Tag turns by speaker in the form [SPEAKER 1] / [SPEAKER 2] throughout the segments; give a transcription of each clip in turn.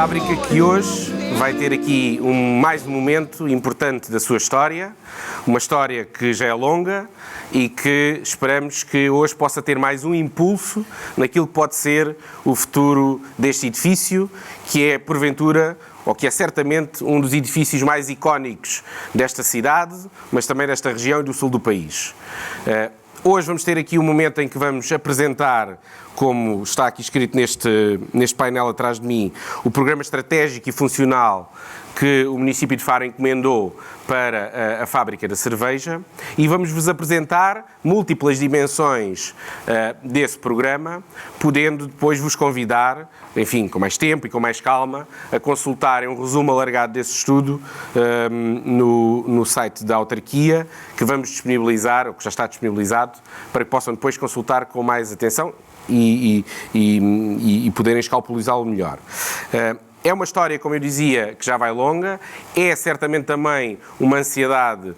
[SPEAKER 1] fábrica que hoje vai ter aqui mais um momento importante da sua história, uma história que já é longa e que esperamos que hoje possa ter mais um impulso naquilo que pode ser o futuro deste edifício, que é, porventura, ou que é certamente um dos edifícios mais icónicos desta cidade, mas também desta região e do sul do país. Hoje vamos ter aqui um momento em que vamos apresentar, como está aqui escrito neste painel atrás de mim, o programa estratégico e funcional que o município de Faro encomendou para a fábrica da cerveja, e vamos-vos apresentar múltiplas dimensões desse programa, podendo depois vos convidar, enfim, com mais tempo e com mais calma, a consultarem um resumo alargado desse estudo no site da autarquia, que vamos disponibilizar, ou que já está disponibilizado, para que possam depois consultar com mais atenção e poderem escalpelizá-lo melhor. É uma história, como eu dizia, que já vai longa, é certamente também uma ansiedade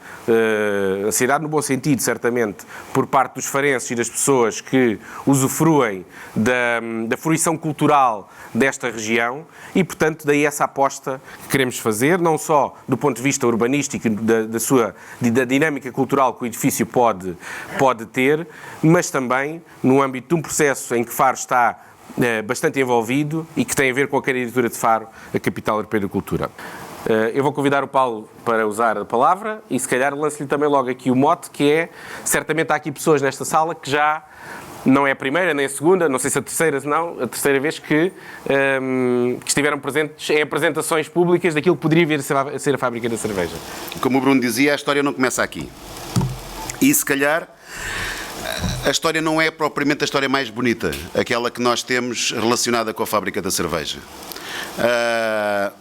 [SPEAKER 1] no bom sentido, certamente, por parte dos farenses e das pessoas que usufruem da fruição cultural desta região e, portanto, daí essa aposta que queremos fazer, não só do ponto de vista urbanístico da dinâmica cultural que o edifício pode ter, mas também no âmbito de um processo em que Faro está bastante envolvido e que tem a ver com a candidatura de Faro a Capital Europeia da Cultura. Eu vou convidar o Paulo para usar a palavra e se calhar lanço-lhe também logo aqui o mote, que é, certamente há aqui pessoas nesta sala que já não é a primeira nem a segunda, não sei se a terceira, não, a terceira vez que estiveram presentes em apresentações públicas daquilo que poderia vir a ser a fábrica da cerveja.
[SPEAKER 2] Como o Bruno dizia, a história não começa aqui. E se calhar a história não é propriamente a história mais bonita, aquela que nós temos relacionada com a fábrica da cerveja.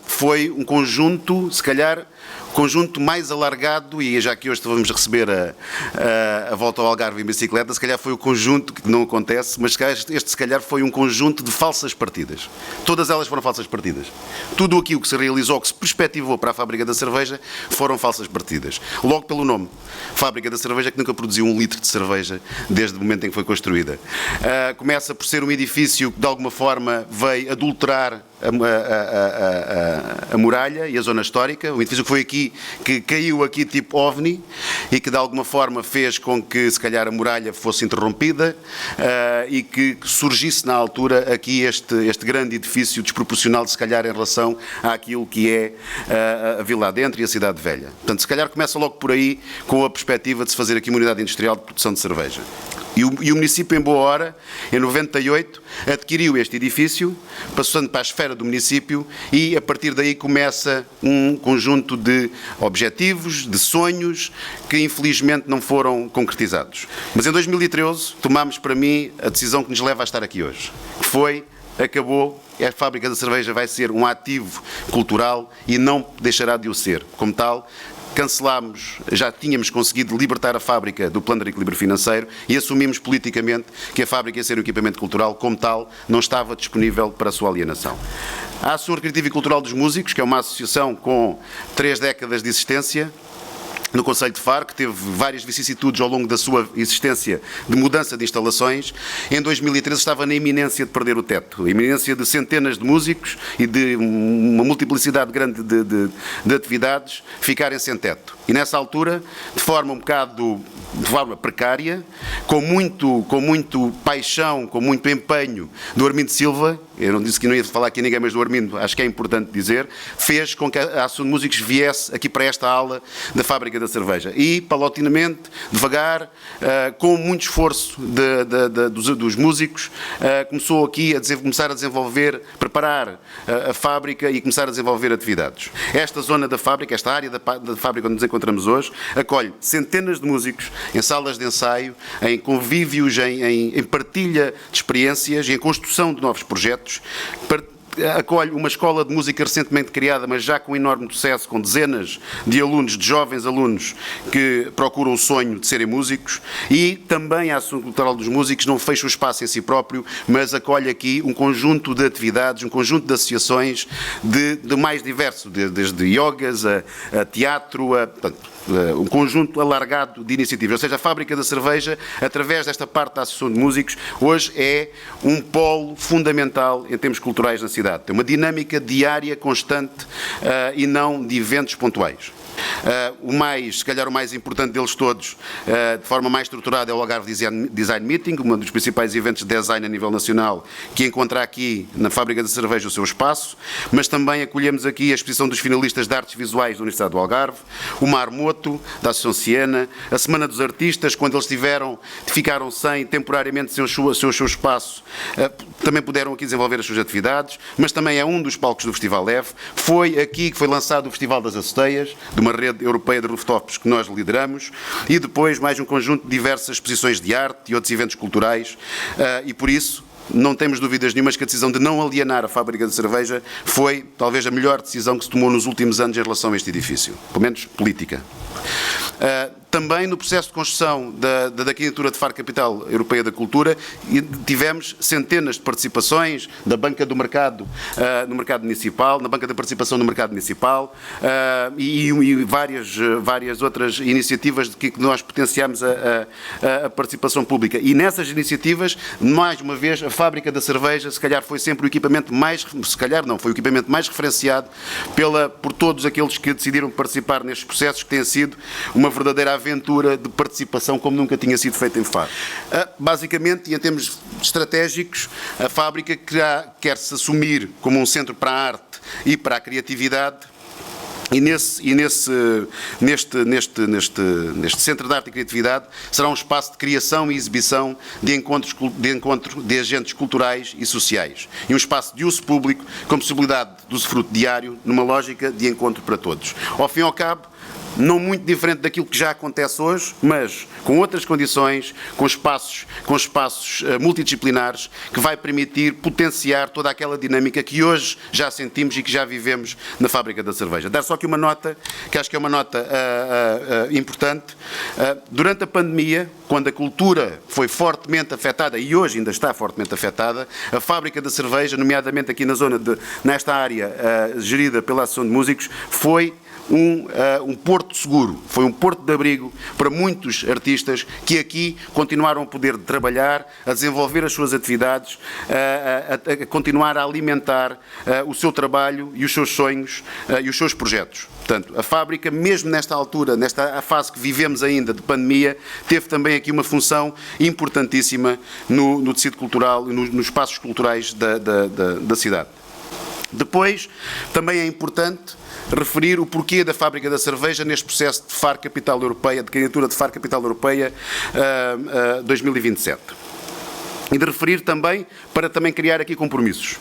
[SPEAKER 2] Foi um conjunto, se calhar, conjunto mais alargado, e já que hoje vamos receber a volta ao Algarve em bicicleta, se calhar foi o conjunto, que não acontece, mas este se calhar foi um conjunto de falsas partidas. Todas elas foram falsas partidas. Tudo aquilo que se realizou, que se perspectivou para a fábrica da cerveja, foram falsas partidas. Logo pelo nome. Fábrica da cerveja que nunca produziu 1 litro de cerveja desde o momento em que foi construída. Começa por ser um edifício que de alguma forma veio adulterar a muralha e a zona histórica, um edifício que foi aqui, que caiu aqui tipo OVNI e que de alguma forma fez com que se calhar a muralha fosse interrompida e que surgisse na altura aqui este grande edifício desproporcional se calhar em relação àquilo que é a Vila Adentro e a Cidade Velha. Portanto, se calhar começa logo por aí com a perspectiva de se fazer aqui uma unidade industrial de produção de cerveja. E o município, em boa hora, em 98, adquiriu este edifício, passando para a esfera do município e, a partir daí, começa um conjunto de objetivos, de sonhos, que infelizmente não foram concretizados. Mas em 2013, tomámos para mim a decisão que nos leva a estar aqui hoje, que foi: acabou, a fábrica da cerveja vai ser um ativo cultural e não deixará de o ser. Como tal, cancelámos, já tínhamos conseguido libertar a fábrica do plano de equilíbrio financeiro e assumimos politicamente que a fábrica ia ser um equipamento cultural, como tal, não estava disponível para a sua alienação. A Associação Recreativa e Cultural dos Músicos, que é uma associação com 3 décadas de existência, no Concelho de Faro, que teve várias vicissitudes ao longo da sua existência de mudança de instalações, em 2013 estava na iminência de perder o teto, a iminência de centenas de músicos e de uma multiplicidade grande de atividades ficarem sem teto. E nessa altura, de forma precária, com muito paixão, com muito empenho do Armindo Silva, eu não disse que não ia falar aqui ninguém, mas do Armindo, acho que é importante dizer, fez com que a Associação de Músicos viesse aqui para esta aula da fábrica da cerveja. E, paulatinamente, devagar, com muito esforço dos músicos, começou aqui começar a desenvolver, preparar a fábrica e começar a desenvolver atividades. Esta zona da fábrica, esta área da fábrica onde nos encontramos hoje, acolhe centenas de músicos em salas de ensaio, em convívios, em partilha de experiências e em construção de novos projetos. Acolhe uma escola de música recentemente criada, mas já com enorme sucesso, com dezenas de alunos, de jovens alunos que procuram o sonho de serem músicos, e também a Associação Cultural dos Músicos não fecha o espaço em si próprio, mas acolhe aqui um conjunto de atividades, um conjunto de associações de mais diverso, desde yogas a teatro, um conjunto alargado de iniciativas. Ou seja, a Fábrica da Cerveja, através desta parte da Associação de Músicos, hoje é um polo fundamental em termos culturais na cidade cidade. Tem uma dinâmica diária, constante e não de eventos pontuais. Se calhar o mais importante deles todos, de forma mais estruturada, é o Algarve Design Meeting, um dos principais eventos de design a nível nacional, que encontra aqui na Fábrica da Cerveja o seu espaço, mas também acolhemos aqui a exposição dos finalistas de artes visuais da Universidade do Algarve, o Marmoto, da Associação Siena, a Semana dos Artistas, quando eles ficaram temporariamente sem o seu espaço, também puderam aqui desenvolver as suas atividades, mas também é um dos palcos do Festival F. Foi aqui que foi lançado o Festival das Aceteias, de uma rede europeia de rooftops que nós lideramos, e depois mais um conjunto de diversas exposições de arte e outros eventos culturais, e por isso não temos dúvidas nenhumas que a decisão de não alienar a Fábrica de Cerveja foi talvez a melhor decisão que se tomou nos últimos anos em relação a este edifício, pelo menos política. Também no processo de construção da candidatura de Faro Capital Europeia da Cultura, tivemos centenas de participações da banca do mercado no mercado municipal, na banca da participação no mercado municipal, e várias outras iniciativas de que nós potenciamos a participação pública. E nessas iniciativas, mais uma vez, a Fábrica da Cerveja, se calhar foi sempre o equipamento foi o equipamento mais referenciado por todos aqueles que decidiram participar nestes processos, que tem sido uma verdadeira aventura de participação como nunca tinha sido feita em Faro. Basicamente, e em termos estratégicos, a fábrica quer-se assumir como um centro para a arte e para a criatividade, e neste Centro de Arte e Criatividade será um espaço de criação e exibição de encontro de agentes culturais e sociais, e um espaço de uso público com possibilidade de usufruto diário, numa lógica de encontro para todos. Ao fim e ao cabo, não muito diferente daquilo que já acontece hoje, mas com outras condições, com espaços multidisciplinares, que vai permitir potenciar toda aquela dinâmica que hoje já sentimos e que já vivemos na Fábrica da Cerveja. Dar só aqui uma nota, que acho que é uma nota importante. Durante a pandemia, quando a cultura foi fortemente afetada, e hoje ainda está fortemente afetada, a Fábrica da Cerveja, nomeadamente aqui nesta área gerida pela Associação de Músicos, foi um porto seguro, foi um porto de abrigo para muitos artistas que aqui continuaram a poder trabalhar, a desenvolver as suas atividades, a continuar a alimentar o seu trabalho e os seus sonhos e os seus projetos. Portanto, a fábrica, mesmo nesta altura, nesta fase que vivemos ainda de pandemia, teve também aqui uma função importantíssima no tecido cultural e nos espaços culturais da cidade. Depois, também é importante referir o porquê da Fábrica da Cerveja neste processo de Faro Capital Europeia, de candidatura de Faro Capital Europeia 2027. E de referir também, para também criar aqui compromissos.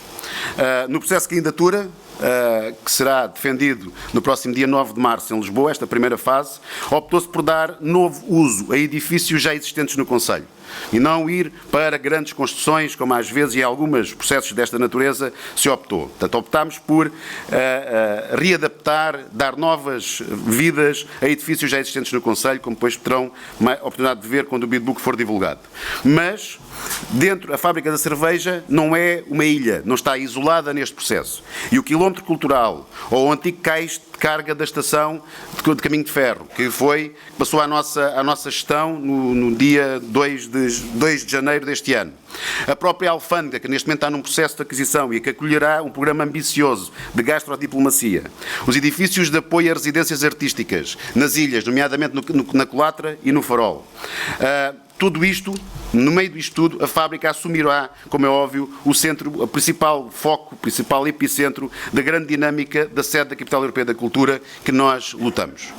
[SPEAKER 2] No processo de candidatura, que será defendido no próximo dia 9 de março em Lisboa, esta primeira fase, optou-se por dar novo uso a edifícios já existentes no concelho e não ir para grandes construções, como às vezes em alguns processos desta natureza se optou. Portanto, optámos por readaptar, dar novas vidas a edifícios já existentes no concelho, como depois terão a oportunidade de ver quando o bidbook for divulgado. Mas, dentro, a Fábrica da Cerveja não é uma ilha, não está isolada neste processo. E o quilómetro cultural, ou o antigo cais de carga da estação de Caminho de Ferro, que passou à nossa gestão no dia 2 de janeiro deste ano. A própria alfândega, que neste momento está num processo de aquisição e que acolherá um programa ambicioso de gastrodiplomacia. Os edifícios de apoio a residências artísticas nas ilhas, nomeadamente na Colatra e no Farol. Tudo isto, no meio disto tudo, a fábrica assumirá, como é óbvio, o principal foco, o principal epicentro da grande dinâmica da sede da Capital Europeia da Cultura que nós lutamos.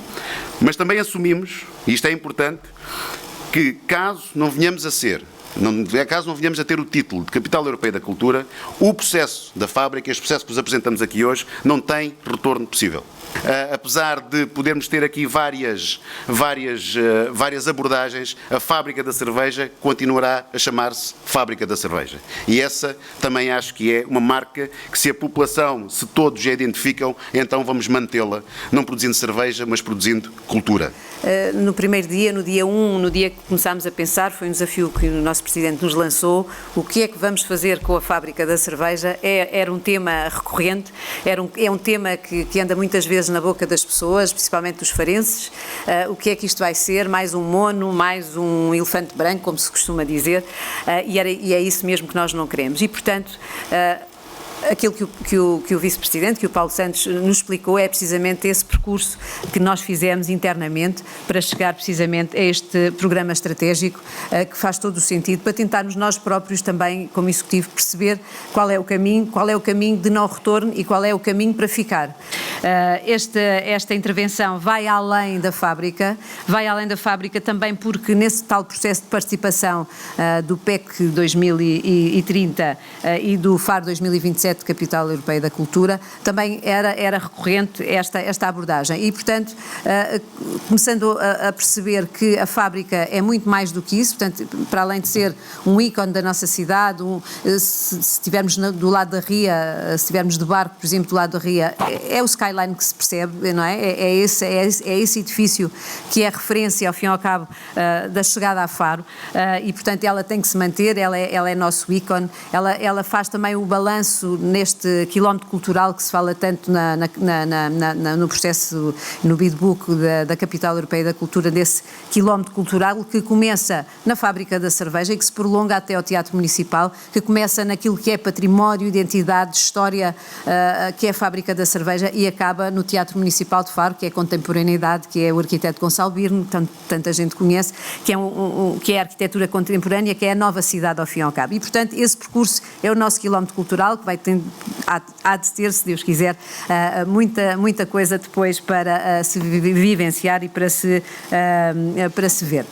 [SPEAKER 2] Mas também assumimos, e isto é importante, que caso não venhamos a ter o título de Capital Europeia da Cultura, o processo da fábrica, este processo que vos apresentamos aqui hoje, não tem retorno possível. Apesar de podermos ter aqui várias abordagens, a Fábrica da Cerveja continuará a chamar-se Fábrica da Cerveja. E essa também acho que é uma marca que, se a população, se todos a identificam, então vamos mantê-la, não produzindo cerveja, mas produzindo cultura.
[SPEAKER 3] No primeiro dia, no dia 1, no dia que começámos a pensar, foi um desafio que o nosso Presidente nos lançou, o que é que vamos fazer com a Fábrica da Cerveja. Era um tema recorrente, é um tema que anda muitas vezes na boca das pessoas, principalmente dos farenses. O que é que isto vai ser? Mais um mono, mais um elefante branco, como se costuma dizer, e é isso mesmo que nós não queremos. E, portanto, Aquilo que o Vice-Presidente, que o Paulo Santos nos explicou, é precisamente esse percurso que nós fizemos internamente para chegar precisamente a este programa estratégico, que faz todo o sentido, para tentarmos nós próprios também, como Executivo, perceber qual é o caminho de não retorno e qual é o caminho para ficar. Esta intervenção vai além da fábrica também porque nesse tal processo de participação do PEC 2030 e do FAR 2027 de Capital Europeia da Cultura, também era recorrente esta abordagem e, portanto, começando a perceber que a fábrica é muito mais do que isso, portanto, para além de ser um ícone da nossa cidade, se estivermos do lado da Ria, se estivermos de barco, por exemplo, do lado da Ria, é o skyline que se percebe, não é? É esse edifício que é referência, ao fim e ao cabo, da chegada a Faro e, portanto, ela tem que se manter, ela é nosso ícone, ela faz também o balanço neste quilómetro cultural que se fala tanto no processo, no bidbook da Capital Europeia da Cultura, desse quilómetro cultural que começa na Fábrica da Cerveja e que se prolonga até ao Teatro Municipal, que começa naquilo que é património, identidade, história, que é a Fábrica da Cerveja e acaba no Teatro Municipal de Faro, que é a contemporaneidade, que é o arquiteto Gonçalo Birne, tanta gente conhece, que é a arquitetura contemporânea, que é a nova cidade ao fim e ao cabo. E, portanto, esse percurso é o nosso quilómetro cultural, que há de ter, se Deus quiser, muita coisa depois para se vivenciar e para se ver.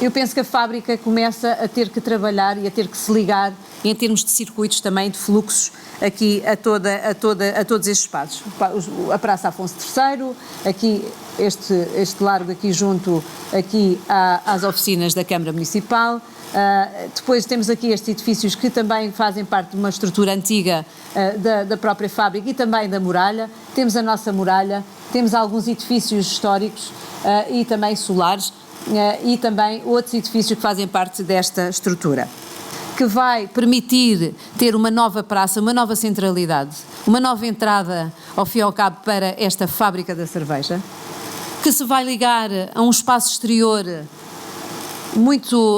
[SPEAKER 3] Eu penso que a fábrica começa a ter que trabalhar e a ter que se ligar em termos de circuitos também, de fluxos, aqui a todos estes espaços. A Praça Afonso III, aqui este largo aqui junto aqui às oficinas da Câmara Municipal. Depois temos aqui estes edifícios que também fazem parte de uma estrutura antiga da própria fábrica e também da muralha. Temos a nossa muralha, temos alguns edifícios históricos e também solares e também outros edifícios que fazem parte desta estrutura, que vai permitir ter uma nova praça, uma nova centralidade, uma nova entrada, ao fim e ao cabo, para esta Fábrica da Cerveja, que se vai ligar a um espaço exterior muito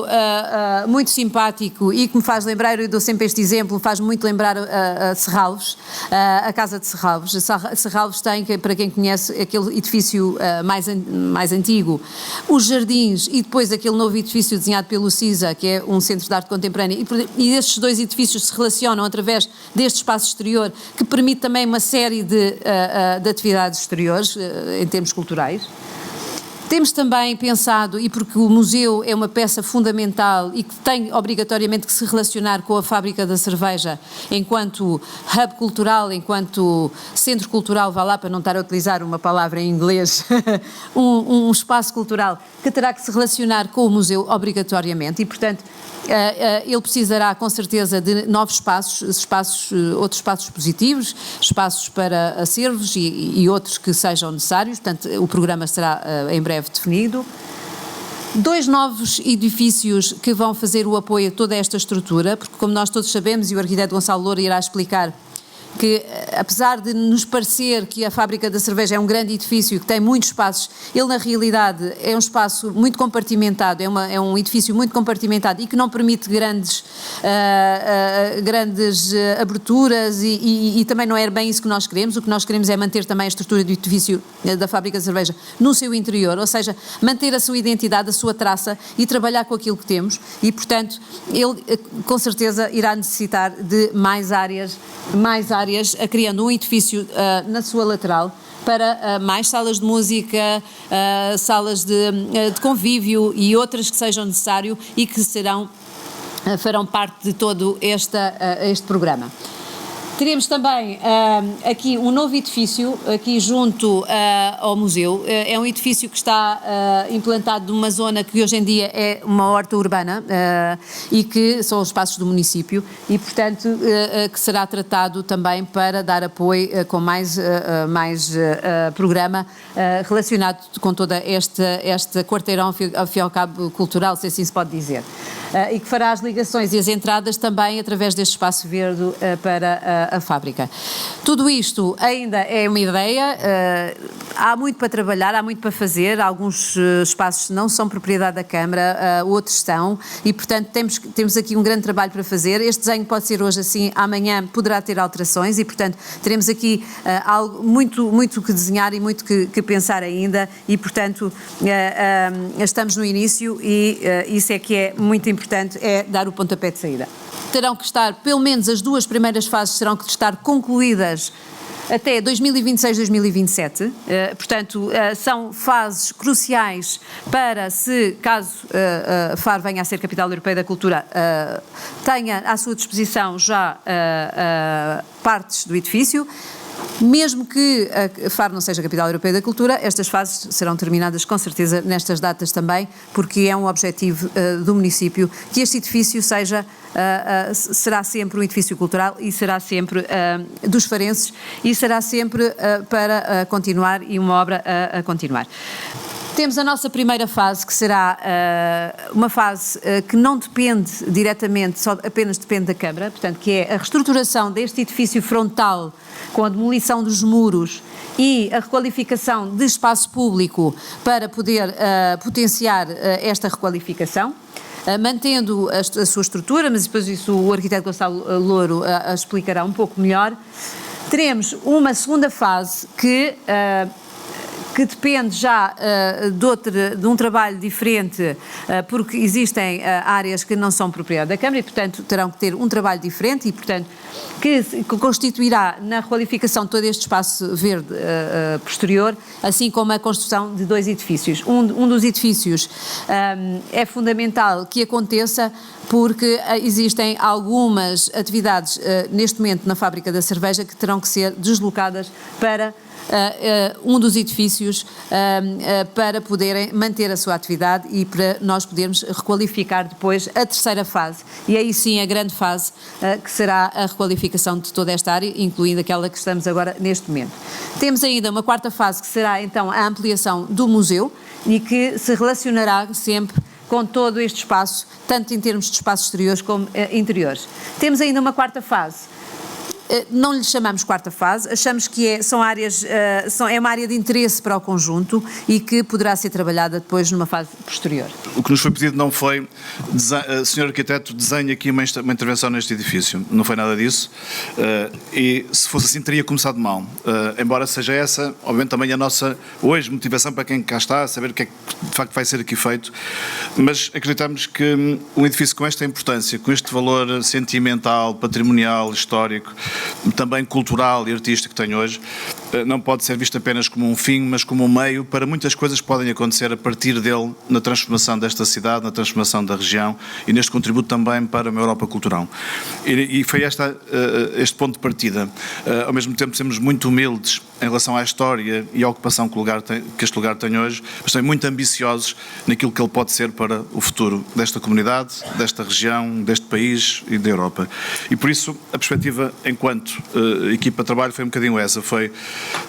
[SPEAKER 3] simpático e que me faz lembrar, eu dou sempre este exemplo, faz muito lembrar a Serralves, a Casa de Serralves. Serralves tem, para quem conhece, aquele edifício mais antigo, os jardins e depois aquele novo edifício desenhado pelo CISA, que é um centro de arte contemporânea, e estes dois edifícios se relacionam através deste espaço exterior, que permite também uma série de atividades exteriores, em termos culturais. Temos também pensado, e porque o museu é uma peça fundamental e que tem obrigatoriamente que se relacionar com a Fábrica da Cerveja enquanto hub cultural, enquanto centro cultural, vá lá para não estar a utilizar uma palavra em inglês, um espaço cultural que terá que se relacionar com o museu obrigatoriamente e, portanto, ele precisará com certeza de novos espaços, outros espaços positivos, espaços para acervos e outros que sejam necessários, portanto o programa será em breve definido. 2 novos edifícios que vão fazer o apoio a toda esta estrutura, porque como nós todos sabemos, e o arquiteto Gonçalo Loura irá explicar, que apesar de nos parecer que a Fábrica da Cerveja é um grande edifício que tem muitos espaços, ele na realidade é um espaço muito compartimentado, é um edifício muito compartimentado e que não permite grandes aberturas e também não é bem isso que nós queremos. O que nós queremos é manter também a estrutura do edifício da Fábrica da Cerveja no seu interior, ou seja, manter a sua identidade, a sua traça e trabalhar com aquilo que temos e, portanto, ele com certeza irá necessitar de mais áreas, criando um edifício na sua lateral para mais salas de música, salas de convívio e outras que sejam necessárias e que farão parte de todo este programa. Teremos também aqui um novo edifício, aqui junto ao museu. É um edifício que está implantado numa zona que hoje em dia é uma horta urbana e que são os espaços do município e, portanto, que será tratado também para dar apoio com mais programa relacionado com toda este quarteirão, ao fim e ao cabo, cultural, se assim se pode dizer. e que fará as ligações e as entradas também através deste espaço verde para a fábrica. Tudo isto ainda é uma ideia, há muito para trabalhar, há muito para fazer, alguns espaços não são propriedade da Câmara, outros são, e portanto temos aqui um grande trabalho para fazer. Este desenho pode ser hoje assim, amanhã poderá ter alterações e portanto teremos aqui algo muito que desenhar e muito que pensar ainda e portanto estamos no início e isso é que é muito importante, é dar o pontapé de saída. Terão que estar, pelo menos as 2 primeiras fases terão que estar concluídas até 2026-2027, portanto são fases cruciais para se, caso Faro venha a ser Capital Europeia da Cultura, tenha à sua disposição já partes do edifício. Mesmo que a Faro não seja a Capital Europeia da Cultura, estas fases serão terminadas com certeza nestas datas também, porque é um objetivo do município que este edifício será sempre um edifício cultural e será sempre dos farenses e será sempre para continuar e uma obra a continuar. Temos a nossa primeira fase, que será uma fase que não depende diretamente, só apenas depende da Câmara, portanto, que é a reestruturação deste edifício frontal com a demolição dos muros e a requalificação de espaço público para poder potenciar esta requalificação. Mantendo a sua estrutura, mas depois isso o arquiteto Gonçalo Louro explicará um pouco melhor. Teremos uma segunda fase que depende já de um trabalho diferente, porque existem áreas que não são propriedade da Câmara e, portanto, terão que ter um trabalho diferente e, portanto, que constituirá na requalificação de todo este espaço verde posterior, assim como a construção de 2 edifícios. Um dos edifícios é fundamental que aconteça porque existem algumas atividades neste momento na fábrica da cerveja que terão que ser deslocadas para um dos edifícios para poderem manter a sua atividade e para nós podermos requalificar depois a terceira fase. E aí sim a grande fase que será a requalificação de toda esta área, incluindo aquela que estamos agora neste momento. Temos ainda uma quarta fase que será então a ampliação do museu e que se relacionará sempre com todo este espaço, tanto em termos de espaços exteriores como interiores. Temos ainda uma quarta fase. Não lhe chamamos quarta fase, achamos que é uma área de interesse para o conjunto e que poderá ser trabalhada depois numa fase posterior.
[SPEAKER 4] O que nos foi pedido não foi, Sr. Arquiteto, desenhe aqui uma intervenção neste edifício, não foi nada disso, e se fosse assim teria começado mal, embora seja essa, obviamente também a nossa, hoje, motivação para quem cá está, saber o que é que de facto vai ser aqui feito, mas acreditamos que um edifício com esta importância, com este valor sentimental, patrimonial, histórico, também cultural e artístico que tem hoje, não pode ser visto apenas como um fim, mas como um meio para muitas coisas que podem acontecer a partir dele na transformação desta cidade, na transformação da região e neste contributo também para uma Europa cultural. E foi este ponto de partida. Ao mesmo tempo, sermos muito humildes em relação à história e à ocupação que este lugar tem hoje, mas também muito ambiciosos naquilo que ele pode ser para o futuro desta comunidade, desta região, deste país e da Europa. E por isso, a perspectiva enquanto equipa de trabalho foi um bocadinho essa, foi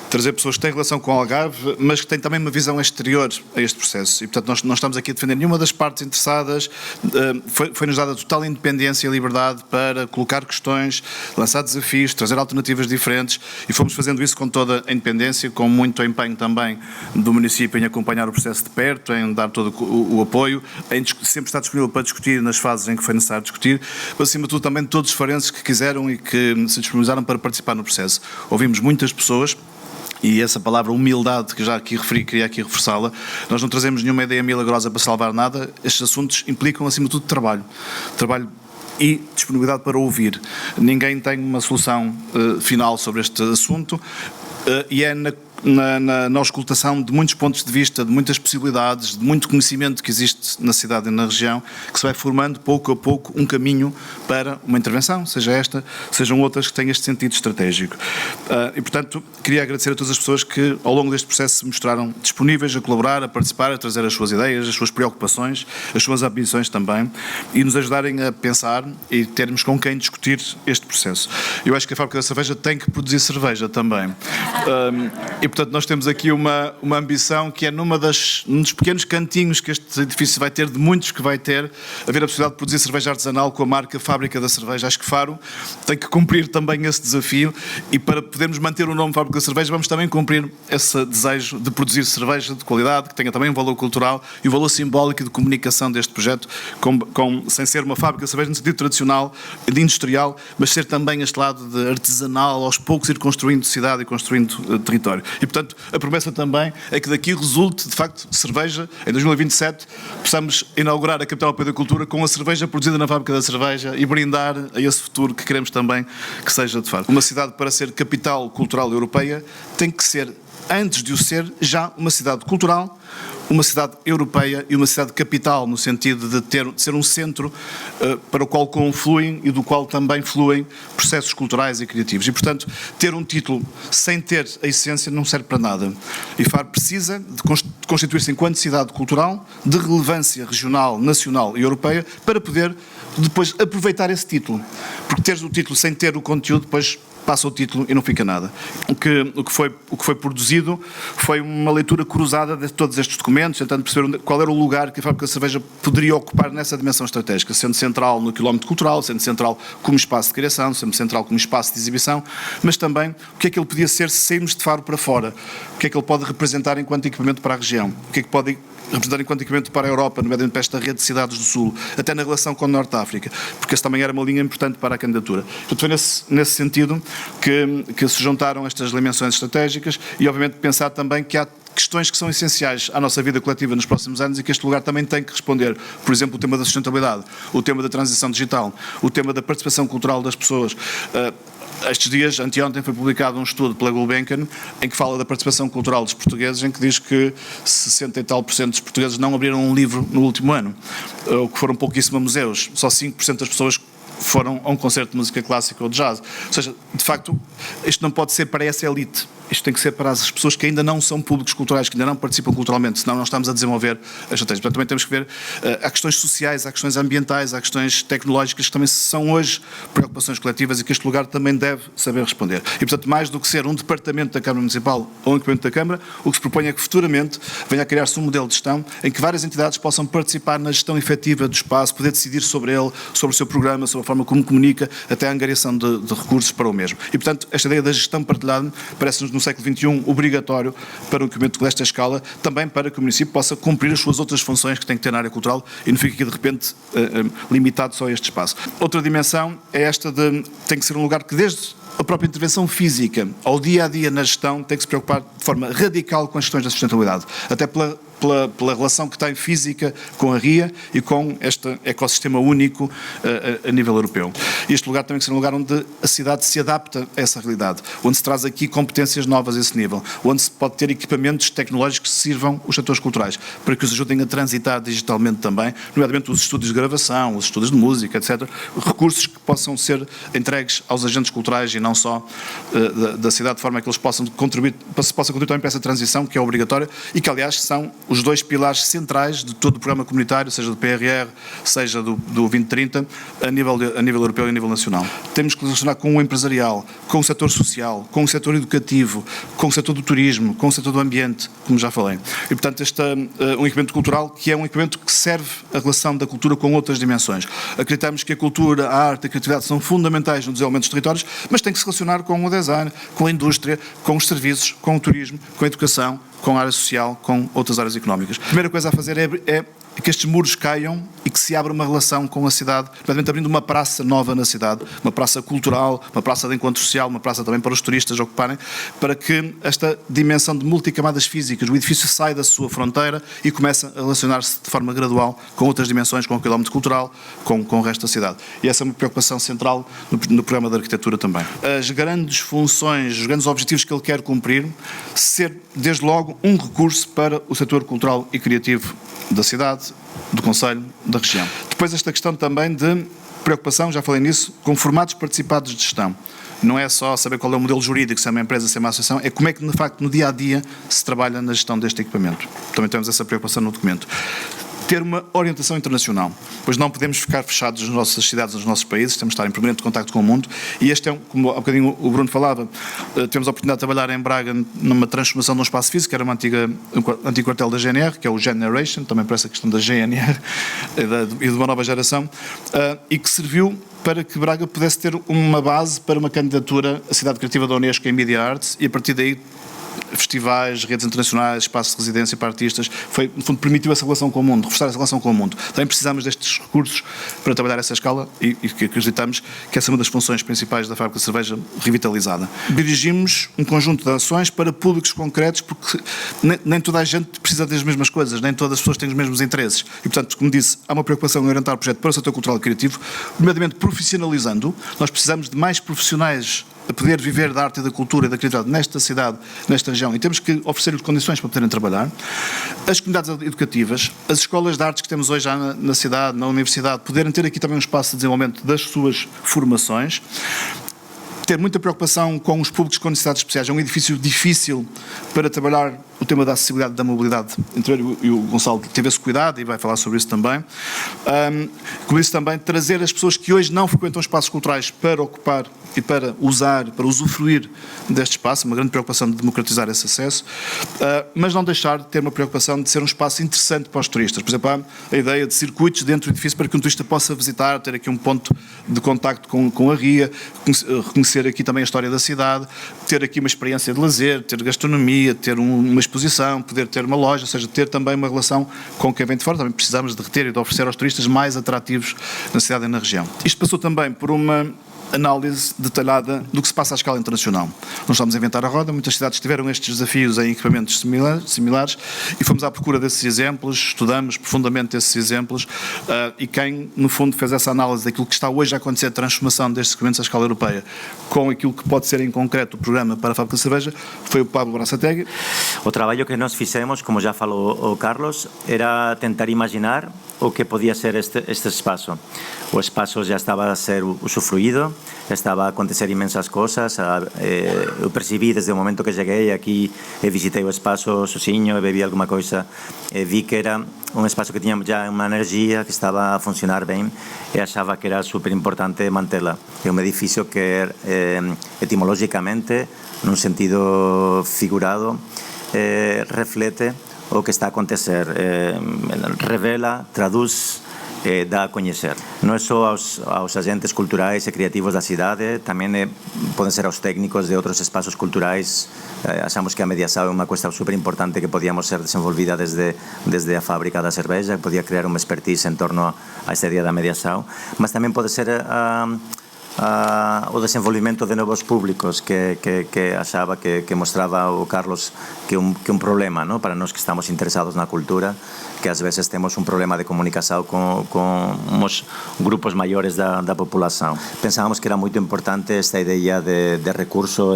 [SPEAKER 4] trazer pessoas que têm relação com o Algarve, mas que têm também uma visão exterior a este processo. E, portanto, nós não estamos aqui a defender nenhuma das partes interessadas, foi-nos dada total independência e liberdade para colocar questões, lançar desafios, trazer alternativas diferentes e fomos fazendo isso com toda a independência, com muito empenho também do município em acompanhar o processo de perto, em dar todo o apoio, em sempre estar disponível para discutir nas fases em que foi necessário discutir, mas acima de tudo também todos os farenses que quiseram e que se disponibilizaram para participar no processo. Ouvimos muitas pessoas. E essa palavra humildade que já aqui referi, queria aqui reforçá-la, nós não trazemos nenhuma ideia milagrosa para salvar nada, estes assuntos implicam acima de tudo trabalho e disponibilidade para ouvir. Ninguém tem uma solução final sobre este assunto e é na auscultação de muitos pontos de vista, de muitas possibilidades, de muito conhecimento que existe na cidade e na região, que se vai formando pouco a pouco um caminho para uma intervenção, seja esta, sejam outras que tenham este sentido estratégico. E, portanto, queria agradecer a todas as pessoas que, ao longo deste processo, se mostraram disponíveis a colaborar, a participar, a trazer as suas ideias, as suas preocupações, as suas ambições também, e nos ajudarem a pensar e termos com quem discutir este processo. Eu acho que a Fábrica da Cerveja tem que produzir cerveja também. E, E, portanto, nós temos aqui uma ambição que é num dos pequenos cantinhos que este edifício vai ter, de muitos que vai ter, haver a possibilidade de produzir cerveja artesanal com a marca Fábrica da Cerveja. Acho que Faro tem que cumprir também esse desafio, e para podermos manter o nome Fábrica da Cerveja, vamos também cumprir esse desejo de produzir cerveja de qualidade, que tenha também um valor cultural e um valor simbólico e de comunicação deste projeto, sem ser uma fábrica de cerveja no sentido tradicional, de industrial, mas ser também este lado de artesanal, aos poucos ir construindo cidade e construindo território. E, portanto, a promessa também é que daqui resulte, de facto, cerveja. Em 2027 possamos inaugurar a Capital Europeia da Cultura com a cerveja produzida na Fábrica da Cerveja e brindar a esse futuro que queremos também que seja, de facto. Uma cidade, para ser capital cultural europeia, tem que ser, antes de o ser, já uma cidade cultural, uma cidade europeia e uma cidade capital, no sentido de ser um centro para o qual confluem e do qual também fluem processos culturais e criativos. E, portanto, ter um título sem ter a essência não serve para nada. E Faro precisa de constituir-se enquanto cidade cultural, de relevância regional, nacional e europeia, para poder depois aproveitar esse título. Porque teres o título sem ter o conteúdo, depois passa o título e não fica nada. O que foi produzido foi uma leitura cruzada de todos estes documentos, tentando perceber qual era o lugar que a Fábrica da Cerveja poderia ocupar nessa dimensão estratégica, sendo central no quilómetro cultural, sendo central como espaço de criação, sendo central como espaço de exibição, mas também o que é que ele podia ser se sairmos de Faro para fora, o que é que ele pode representar enquanto equipamento para a região, o que é que pode representar enquanto equipamento para a Europa, nomeadamente para esta rede de cidades do Sul, até na relação com o Norte de África, porque essa também era uma linha importante para a candidatura. Portanto, foi nesse sentido que se juntaram estas dimensões estratégicas e, obviamente, pensar também que há questões que são essenciais à nossa vida coletiva nos próximos anos e que este lugar também tem que responder. Por exemplo, o tema da sustentabilidade, o tema da transição digital, o tema da participação cultural das pessoas. Estes dias, anteontem, foi publicado um estudo pela Gulbenkian em que fala da participação cultural dos portugueses, em que diz que 60% e tal dos portugueses não abriram um livro no último ano, ou que foram pouquíssimo a museus. Só 5% das pessoas foram a um concerto de música clássica ou de jazz. Ou seja, de facto, isto não pode ser para essa elite. Isto tem que ser para as pessoas que ainda não são públicos culturais, que ainda não participam culturalmente, senão não estamos a desenvolver a estratégia. Portanto, também temos que ver, há questões sociais, há questões ambientais, há questões tecnológicas que também são hoje preocupações coletivas e que este lugar também deve saber responder. E, portanto, mais do que ser um departamento da Câmara Municipal ou um equipamento da Câmara, o que se propõe é que futuramente venha a criar-se um modelo de gestão em que várias entidades possam participar na gestão efetiva do espaço, poder decidir sobre ele, sobre o seu programa, sobre a forma como comunica, até a angariação de recursos para o mesmo. E, portanto, esta ideia da gestão partilhada parece-nos no século XXI obrigatório para um equipamento desta escala, também para que o município possa cumprir as suas outras funções que tem que ter na área cultural e não fique aqui de repente limitado só a este espaço. Outra dimensão é esta tem que ser um lugar que desde a própria intervenção física ao dia-a-dia na gestão tem que se preocupar de forma radical com as questões da sustentabilidade, até pela relação que tem física com a RIA e com este ecossistema único a nível europeu. E este lugar tem que ser um lugar onde a cidade se adapta a essa realidade, onde se traz aqui competências novas a esse nível, onde se pode ter equipamentos tecnológicos que sirvam os setores culturais, para que os ajudem a transitar digitalmente também, nomeadamente os estúdios de gravação, os estúdios de música, etc. Recursos que possam ser entregues aos agentes culturais e não só da cidade, de forma a que eles possam contribuir, também para essa transição que é obrigatória e que, aliás, são os dois pilares centrais de todo o programa comunitário, seja do PRR, seja do 2030, a nível europeu e a nível nacional. Temos que relacionar com o empresarial, com o setor social, com o setor educativo, com o setor do turismo, com o setor do ambiente, como já falei. E, portanto, este é um equipamento cultural que é um equipamento que serve a relação da cultura com outras dimensões. Acreditamos que a cultura, a arte, a criatividade são fundamentais no desenvolvimento dos territórios, mas tem que se relacionar com o design, com a indústria, com os serviços, com o turismo, com a educação, com a área social, com outras áreas económicas. A primeira coisa a fazer é que estes muros caiam e que se abra uma relação com a cidade, portanto, abrindo uma praça nova na cidade, uma praça cultural, uma praça de encontro social, uma praça também para os turistas ocuparem, para que esta dimensão de multicamadas físicas, o edifício sai da sua fronteira e começa a relacionar-se de forma gradual com outras dimensões, com o quilómetro cultural, com o resto da cidade. E essa é uma preocupação central no programa de arquitetura também. As grandes funções, os grandes objetivos que ele quer cumprir, ser, desde logo, um recurso para o setor cultural e criativo da cidade, do concelho, da região. Depois esta questão também de preocupação, já falei nisso, com formatos participados de gestão. Não é só saber qual é o modelo jurídico, se é uma empresa, se é uma associação, é como é que, de facto, no dia-a-dia se trabalha na gestão deste equipamento. Também temos essa preocupação no documento. ter uma orientação internacional, pois não podemos ficar fechados nas nossas cidades, nos nossos países, temos de estar em permanente contacto com o mundo, e este é, como há bocadinho o Bruno falava, temos a oportunidade de trabalhar em Braga numa transformação de um espaço físico, que era um antigo quartel da GNR, que é o Generation, também para essa questão da GNR e de uma nova geração, e que serviu para que Braga pudesse ter uma base para uma candidatura à cidade criativa da Unesco em Media Arts, e a partir daí festivais, redes internacionais, espaços de residência para artistas, no fundo permitiu essa relação com o mundo, reforçar essa relação com o mundo. Também precisamos destes recursos para trabalhar essa escala e que acreditamos que essa é uma das funções principais da Fábrica de Cerveja Revitalizada. Dirigimos um conjunto de ações para públicos concretos, porque nem toda a gente precisa das mesmas coisas, nem todas as pessoas têm os mesmos interesses e, portanto, como disse, há uma preocupação em orientar o projeto para o setor cultural e criativo, nomeadamente profissionalizando. Nós precisamos de mais profissionais a poder viver da arte e da cultura e da criatividade nesta cidade, nesta região, e temos que oferecer-lhes condições para poderem trabalhar. As comunidades educativas, as escolas de artes que temos hoje já na cidade, na universidade, poderem ter aqui também um espaço de desenvolvimento das suas formações. Ter muita preocupação com os públicos com necessidades especiais. É um edifício difícil para trabalhar o tema da acessibilidade e da mobilidade interior, e o Gonçalo teve esse cuidado e vai falar sobre isso também. Como isso também, trazer as pessoas que hoje não frequentam espaços culturais para ocupar e para usar, para usufruir deste espaço, uma grande preocupação de democratizar esse acesso, mas não deixar de ter uma preocupação de ser um espaço interessante para os turistas. Por exemplo, há a ideia de circuitos dentro do edifício para que um turista possa visitar, ter aqui um ponto de contacto com a ria, reconhecer aqui também a história da cidade, ter aqui uma experiência de lazer, ter gastronomia, ter uma exposição, poder ter uma loja, ou seja, ter também uma relação com quem vem de fora. Também precisamos de reter e de oferecer aos turistas mais atrativos na cidade e na região. Isto passou também por uma análise detalhada do que se passa à escala internacional. Não estamos a inventar a roda, muitas cidades tiveram estes desafios em equipamentos similares e fomos à procura desses exemplos, estudamos profundamente esses exemplos e quem, no fundo, fez essa análise daquilo que está hoje a acontecer, a transformação destes equipamentos à escala europeia, com aquilo que pode ser em concreto o programa para a Fábrica de Cerveja, foi o Pablo Brazategui.
[SPEAKER 5] O traballo que nós fizemos, como já falou o Carlos, era tentar imaginar o que podia ser este espaço. O espaço já estava a ser usufruído, estava a acontecer imensas coisas. Eu percebi desde o momento que cheguei aqui e visitei o espaço sozinho, bebi alguma coisa, vi que era um espaço que tinha já uma energia, que estava a funcionar bem e achava que era super importante mantê-la. É um edifício que etimologicamente, num sentido figurado, reflete o que está a acontecer, revela, traduz, dá a conhecer. Não é só aos agentes culturais e criativos da cidade, também podem ser aos técnicos de outros espaços culturais. Achamos que a mediação é uma coisa super importante que podíamos ser desenvolvida desde a fábrica da cerveja, que podia criar uma expertise em torno a esta ideia da mediação, mas também pode ser o desenvolvimento de novos públicos que achava que mostrava o Carlos que é um problema, não? Para nós que estamos interessados na cultura, que às vezes temos um problema de comunicação com uns grupos maiores da população. Pensávamos que era muito importante esta ideia de recurso,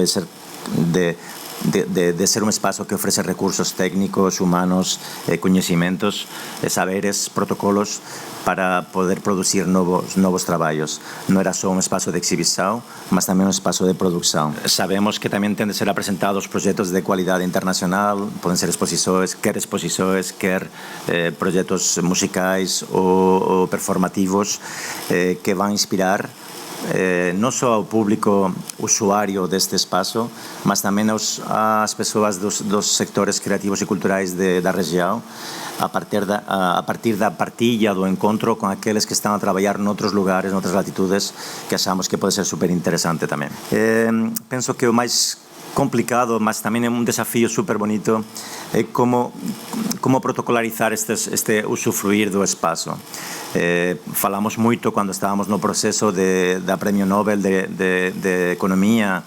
[SPEAKER 5] de ser um espaço que oferece recursos técnicos, humanos, conhecimentos, saberes, protocolos para poder produzir novos trabalhos. Não era só um espaço de exibição, mas também um espaço de produção. Sabemos que também têm de ser apresentados projetos de qualidade internacional, podem ser exposições, quer projetos musicais ou performativos que vão inspirar não só ao público usuário deste espaço, mas também às pessoas dos sectores criativos e culturais da região, a partir da partilha, do encontro com aqueles que estão a trabalhar noutros lugares, noutras latitudes, que achamos que pode ser super interessante também. Penso que o mais complicado, mas também é um desafio super bonito, é como protocolarizar este usufruir do espaço. Falamos muito quando estávamos no processo da Prêmio Nobel de Economia,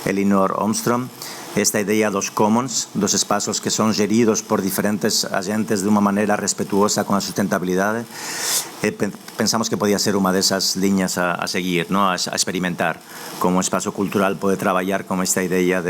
[SPEAKER 5] Elinor Ostrom, esta ideia dos commons, dos espaços que são geridos por diferentes agentes de uma maneira respetuosa com a sustentabilidade. Pensamos que podia ser uma dessas linhas a seguir, não? A experimentar como um espaço cultural pode trabalhar com esta ideia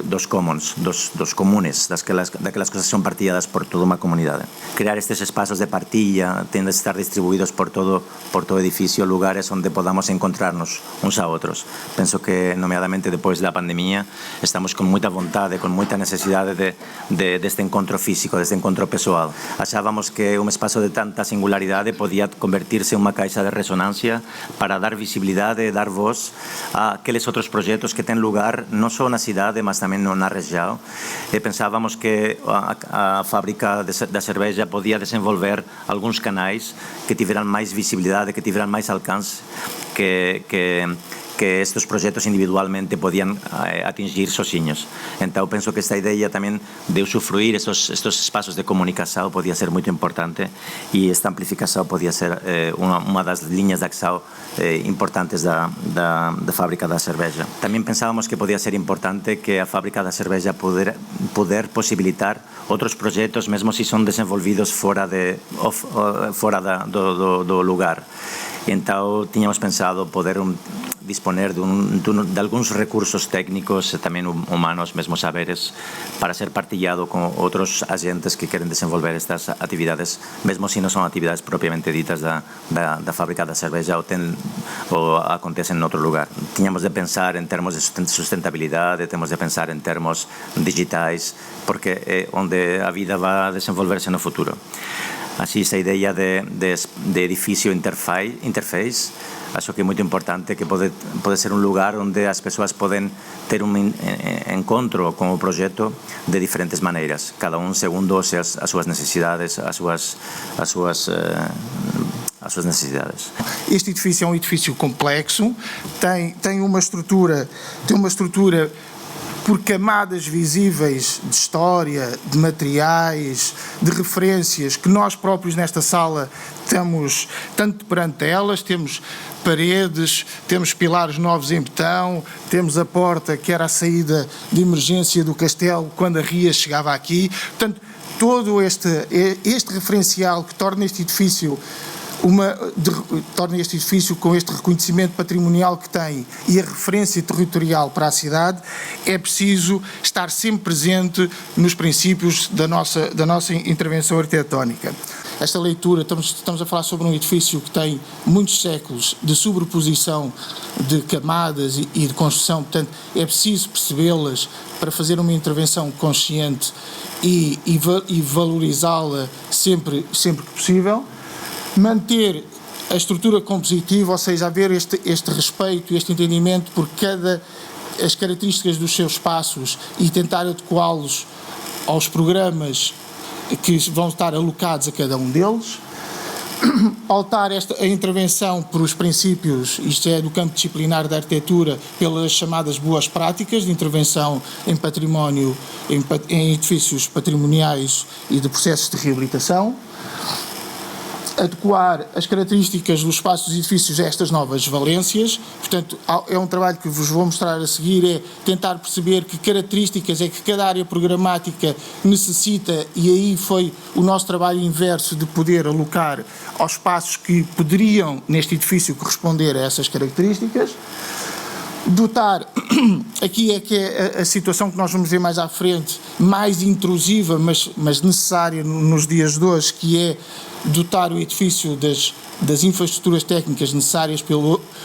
[SPEAKER 5] dos commons, dos comunes, daquelas coisas que são partilhadas por toda uma comunidade. Criar estes espaços de partilha têm de estar distribuídos por todo o edifício, lugares onde podamos encontrarnos uns a outros. Penso que, nomeadamente depois da pandemia, estamos estamos com muita vontade, com muita necessidade deste encontro físico, deste encontro pessoal. Achávamos que um espaço de tanta singularidade podia convertir-se em uma caixa de ressonância para dar visibilidade, dar voz a aqueles outros projetos que têm lugar não só na cidade, mas também na região. E pensávamos que a fábrica da cerveja podia desenvolver alguns canais que tiveram mais visibilidade, que tiveram mais alcance, que estes projetos individualmente podiam atingir sozinhos. Então, penso que esta ideia também de usufruir estes espaços de comunicação podia ser muito importante e esta amplificação podia ser uma das linhas de ação importantes da fábrica da cerveja. Também pensávamos que podia ser importante que a fábrica da cerveja poder possibilitar outros projetos, mesmo se são desenvolvidos fora do lugar. Então, tínhamos pensado poder disponer de alguns recursos técnicos e também humanos, mesmo saberes, para ser partilhado com outros agentes que querem desenvolver estas atividades, mesmo se não são atividades propriamente ditas da fábrica da cerveja ou acontecem em outro lugar. Tínhamos de pensar em termos de sustentabilidade, temos de pensar em termos digitais, porque é onde a vida vai desenvolver-se no futuro. Assim, essa ideia de edifício interface, acho que é muito importante, que pode ser um lugar onde as pessoas podem ter encontro com o projeto de diferentes maneiras, cada segundo as suas necessidades, as suas necessidades.
[SPEAKER 6] Este edifício é um edifício complexo, tem uma estrutura por camadas visíveis de história, de materiais, de referências que nós próprios nesta sala estamos tanto perante elas, temos paredes, temos pilares novos em betão, temos a porta que era a saída de emergência do castelo quando a ria chegava aqui. Portanto, todo este referencial que torna este edifício com este reconhecimento patrimonial que tem e a referência territorial para a cidade, é preciso estar sempre presente nos princípios da nossa intervenção arquitetónica. Esta leitura, estamos a falar sobre um edifício que tem muitos séculos de sobreposição de camadas e de construção, portanto é preciso percebê-las para fazer uma intervenção consciente e valorizá-la sempre que possível. Manter a estrutura compositiva, ou seja, haver este respeito, este entendimento por as características dos seus espaços e tentar adequá-los aos programas que vão estar alocados a cada um deles. Pautar a intervenção por os princípios, isto é, do campo disciplinar da arquitetura, pelas chamadas boas práticas de intervenção em património, em edifícios patrimoniais e de processos de reabilitação. Adequar as características dos espaços dos edifícios a estas novas valências. Portanto, é um trabalho que vos vou mostrar a seguir, é tentar perceber que características é que cada área programática necessita, e aí foi o nosso trabalho inverso de poder alocar aos espaços que poderiam, neste edifício, corresponder a essas características. Dotar, aqui é que é a situação que nós vamos ver mais à frente, mais intrusiva, mas necessária nos dias de hoje, que é dotar o edifício das infraestruturas técnicas necessárias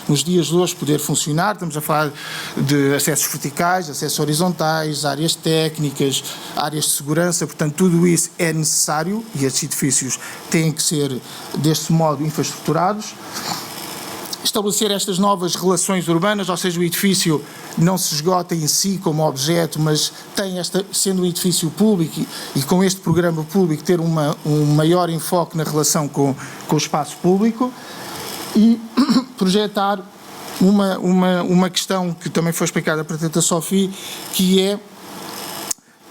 [SPEAKER 6] nos dias de hoje poder funcionar. Estamos a falar de acessos verticais, acessos horizontais, áreas técnicas, áreas de segurança, portanto tudo isso é necessário e estes edifícios têm que ser deste modo infraestruturados. Estabelecer estas novas relações urbanas, ou seja, o edifício não se esgota em si como objeto, mas tem sendo um edifício público e com este programa público ter um maior enfoque na relação com o espaço público e projetar uma questão que também foi explicada para a Teta Sofia, que é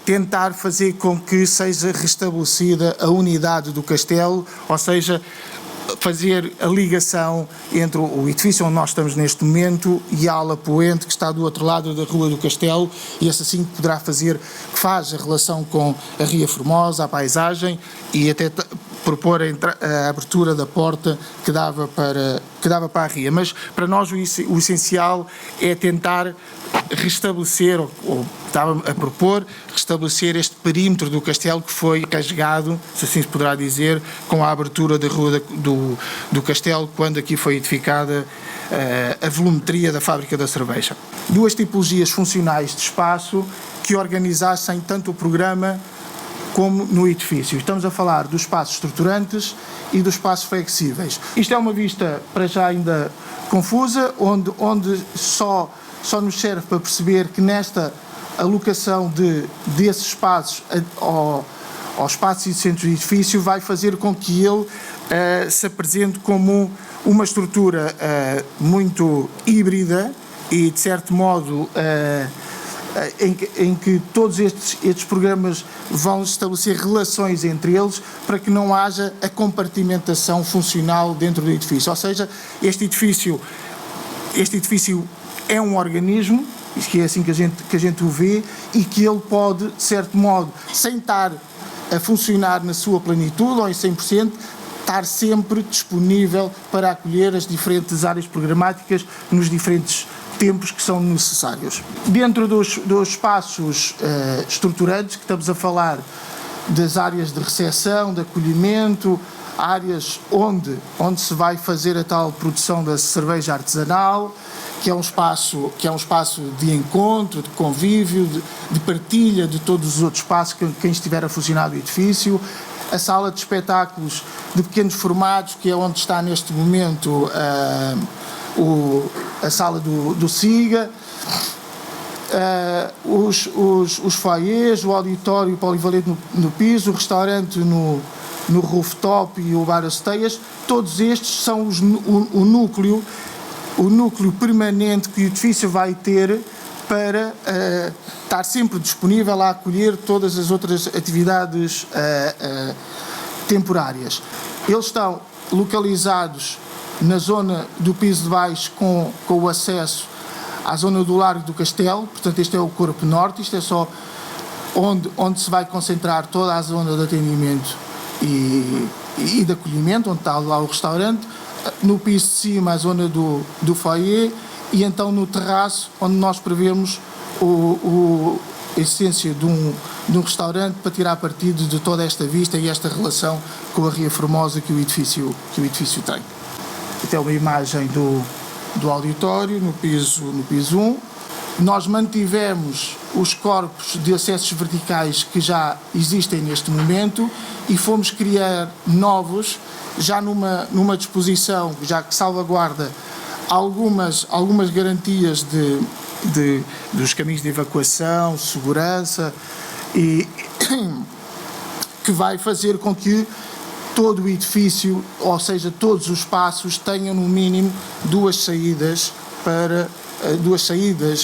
[SPEAKER 6] tentar fazer com que seja restabelecida a unidade do castelo, ou seja, fazer a ligação entre o edifício onde nós estamos neste momento e a ala poente que está do outro lado da Rua do Castelo, e esse assim faz a relação com a Ria Formosa, a paisagem, e até propor a abertura da porta que dava para a ria. Mas para nós o essencial é tentar restabelecer, ou estava a propor, restabelecer este perímetro do castelo que foi rasgado, se assim se poderá dizer, com a abertura da rua do castelo, quando aqui foi edificada a volumetria da fábrica da cerveja. Duas tipologias funcionais de espaço que organizassem tanto o programa como no edifício. Estamos a falar dos espaços estruturantes e dos espaços flexíveis. Isto é uma vista, para já, ainda confusa, onde só nos serve para perceber que nesta alocação desses espaços ao espaço existente do edifício vai fazer com que ele se apresente como uma estrutura muito híbrida e, de certo modo, em que todos estes programas vão estabelecer relações entre eles para que não haja a compartimentação funcional dentro do edifício. Ou seja, este edifício é um organismo, que é assim que a gente o vê, e que ele pode, de certo modo, sem estar a funcionar na sua plenitude ou em 100%, estar sempre disponível para acolher as diferentes áreas programáticas nos diferentes tempos que são necessários. Dentro dos espaços estruturantes, que estamos a falar das áreas de recepção, de acolhimento, áreas onde se vai fazer a tal produção da cerveja artesanal, que é um espaço de encontro, de convívio, de partilha de todos os outros espaços que quem estiver a funcionar do edifício, a sala de espetáculos de pequenos formatos, que é onde está neste momento a sala do SIGA, os foyers, o auditório polivalente no piso, o restaurante no rooftop e o bar As Teias. Todos estes são o núcleo permanente que o edifício vai ter para estar sempre disponível a acolher todas as outras atividades temporárias. Eles estão localizados na zona do piso de baixo com o acesso à zona do Largo do Castelo, portanto este é o corpo norte, isto é só onde se vai concentrar toda a zona de atendimento e de acolhimento, onde está lá o restaurante, no piso de cima a zona do foyer e então no terraço onde nós prevemos a essência de um restaurante para tirar partido de toda esta vista e esta relação com a Ria Formosa que o edifício tem. Até uma imagem do auditório no piso 1. Nós mantivemos os corpos de acessos verticais que já existem neste momento e fomos criar novos, já numa disposição já que salvaguarda algumas garantias dos caminhos de evacuação, segurança, e que vai fazer com que todo o edifício, ou seja, todos os espaços, tenham no mínimo duas saídas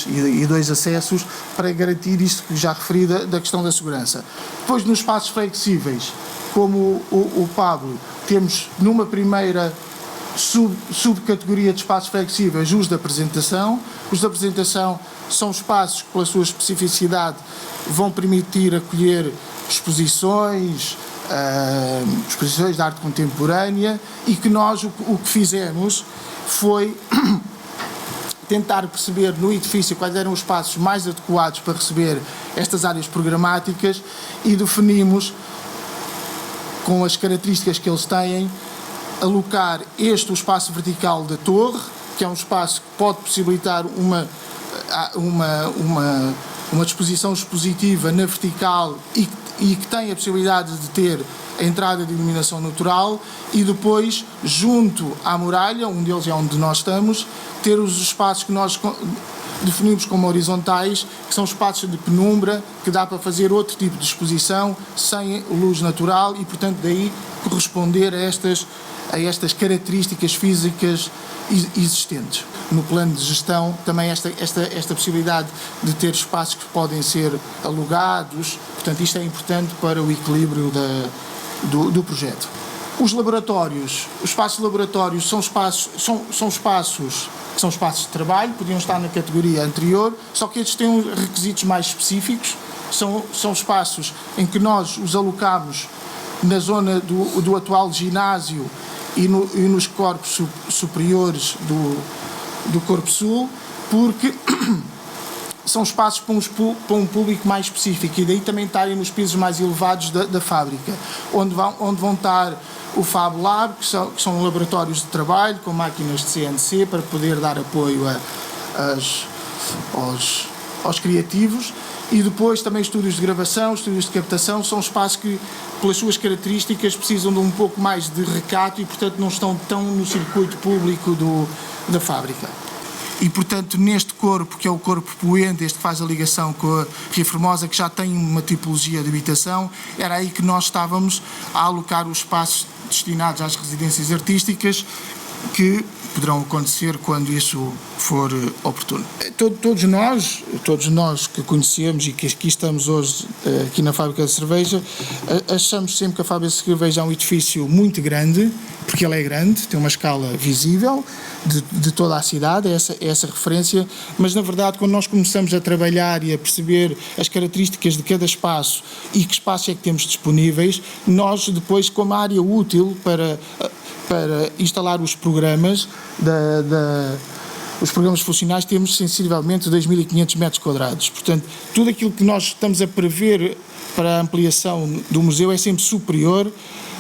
[SPEAKER 6] e dois acessos para garantir isto que já referi da questão da segurança. Depois, nos espaços flexíveis, como o Pablo, temos numa primeira subcategoria de espaços flexíveis os de apresentação. Os de apresentação são espaços que, pela sua especificidade, vão permitir acolher exposições de arte contemporânea e que nós o que fizemos foi tentar perceber no edifício quais eram os espaços mais adequados para receber estas áreas programáticas e definimos, com as características que eles têm, alocar o espaço vertical da torre, que é um espaço que pode possibilitar uma disposição expositiva na vertical e que tem a possibilidade de ter a entrada de iluminação natural, e depois, junto à muralha, um deles é onde nós estamos, ter os espaços que nós definimos como horizontais, que são espaços de penumbra, que dá para fazer outro tipo de exposição sem luz natural e, portanto, daí corresponder a estas características físicas existentes. No plano de gestão, também esta possibilidade de ter espaços que podem ser alugados, portanto, isto é importante para o equilíbrio do projeto. Os laboratórios, os espaços de laboratórios são espaços de trabalho, podiam estar na categoria anterior, só que estes têm requisitos mais específicos, são espaços em que nós os alocamos na zona do atual ginásio e nos corpos superiores do Corpo Sul, porque são espaços para um público mais específico, e daí também estarem nos pisos mais elevados da fábrica, onde vão estar o Fab Lab, que são laboratórios de trabalho com máquinas de CNC para poder dar apoio aos criativos, e depois também estúdios de gravação, estúdios de captação. São espaços que, pelas suas características, precisam de um pouco mais de recato e, portanto, não estão tão no circuito público da fábrica. E, portanto, neste corpo, que é o corpo poente, este que faz a ligação com a Ria Formosa, que já tem uma tipologia de habitação, era aí que nós estávamos a alocar os espaços destinados às residências artísticas, que poderão acontecer quando isso for oportuno. Todos nós que conhecemos e que aqui estamos hoje, aqui na Fábrica de Cerveja, achamos sempre que a Fábrica de Cerveja é um edifício muito grande, porque ele é grande, tem uma escala visível de toda a cidade, essa referência, mas na verdade quando nós começamos a trabalhar e a perceber as características de cada espaço e que espaços é que temos disponíveis, nós depois, como área útil para instalar os programas os programas funcionais, temos sensivelmente 2.500 metros quadrados. Portanto, tudo aquilo que nós estamos a prever para a ampliação do museu é sempre superior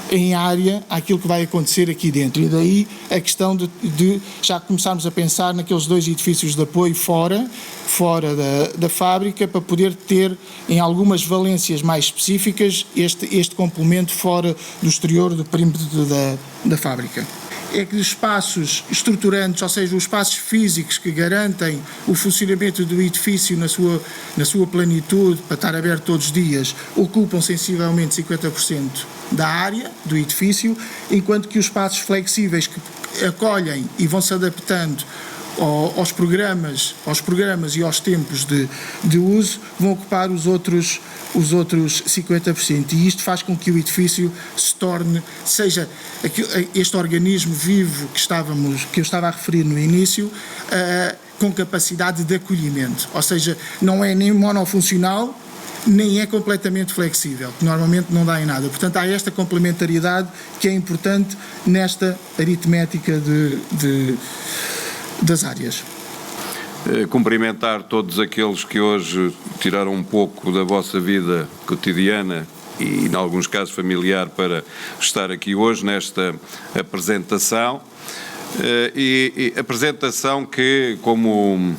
[SPEAKER 6] em área àquilo que vai acontecer aqui dentro. E daí a questão de já começarmos a pensar naqueles 2 edifícios de apoio fora da fábrica, para poder ter, em algumas valências mais específicas, este complemento fora do exterior do perímetro da fábrica. É que os espaços estruturantes, ou seja, os espaços físicos que garantem o funcionamento do edifício na sua plenitude, para estar aberto todos os dias, ocupam sensivelmente 50% da área do edifício, enquanto que os espaços flexíveis que acolhem e vão se adaptando aos programas e aos tempos de uso, vão ocupar os outros 50%, e isto faz com que o edifício se torne, seja este organismo vivo que eu estava a referir no início, com capacidade de acolhimento, ou seja, não é nem monofuncional, nem é completamente flexível, que normalmente não dá em nada. Portanto, há esta complementariedade que é importante nesta aritmética das áreas.
[SPEAKER 7] Cumprimentar todos aqueles que hoje tiraram um pouco da vossa vida cotidiana e, em alguns casos, familiar, para estar aqui hoje nesta apresentação. E apresentação que, como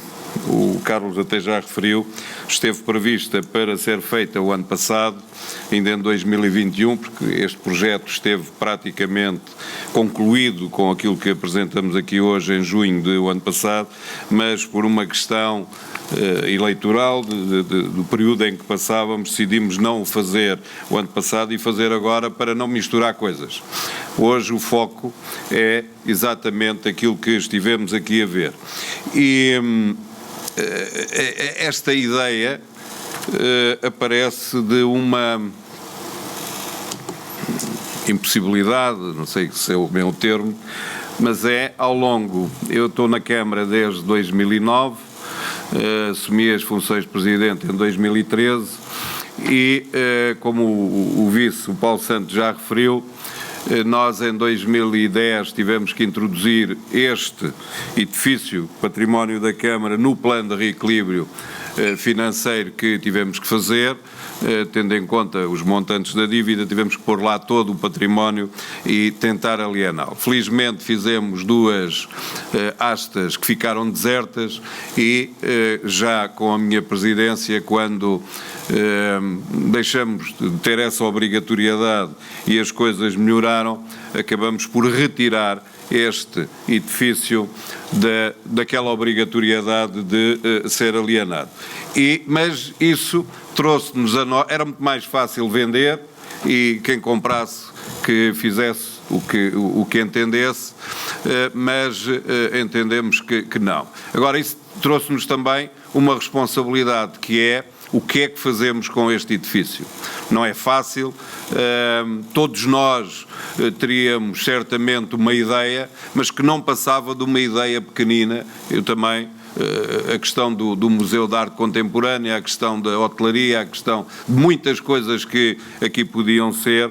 [SPEAKER 7] o Carlos até já referiu, esteve prevista para ser feita o ano passado, ainda em 2021, porque este projeto esteve praticamente concluído com aquilo que apresentamos aqui hoje em junho do ano passado, mas por uma questão eleitoral do período em que passávamos, decidimos não o fazer o ano passado e fazer agora, para não misturar coisas. Hoje o foco é exatamente aquilo que estivemos aqui a ver. E esta ideia aparece de uma impossibilidade, não sei se é o meu termo, mas ao longo, eu estou na Câmara desde 2009, assumi as funções de Presidente em 2013 e, como o Vice, o Paulo Santos, já referiu, nós em 2010 tivemos que introduzir este edifício património da Câmara no plano de reequilíbrio financeiro que tivemos que fazer, tendo em conta os montantes da dívida, tivemos que pôr lá todo o património e tentar aliená-lo. Felizmente fizemos 2 astas que ficaram desertas e já com a minha presidência, quando deixamos de ter essa obrigatoriedade e as coisas melhoraram, acabamos por retirar este edifício daquela obrigatoriedade de ser alienado. Mas isso trouxe-nos era muito mais fácil vender e quem comprasse que fizesse o que entendesse, mas entendemos que não. Agora, isso trouxe-nos também uma responsabilidade, que é o que é que fazemos com este edifício. Não é fácil, todos nós teríamos certamente uma ideia, mas que não passava de uma ideia pequenina. Eu também a questão do Museu de Arte Contemporânea, a questão da hotelaria, a questão de muitas coisas que aqui podiam ser,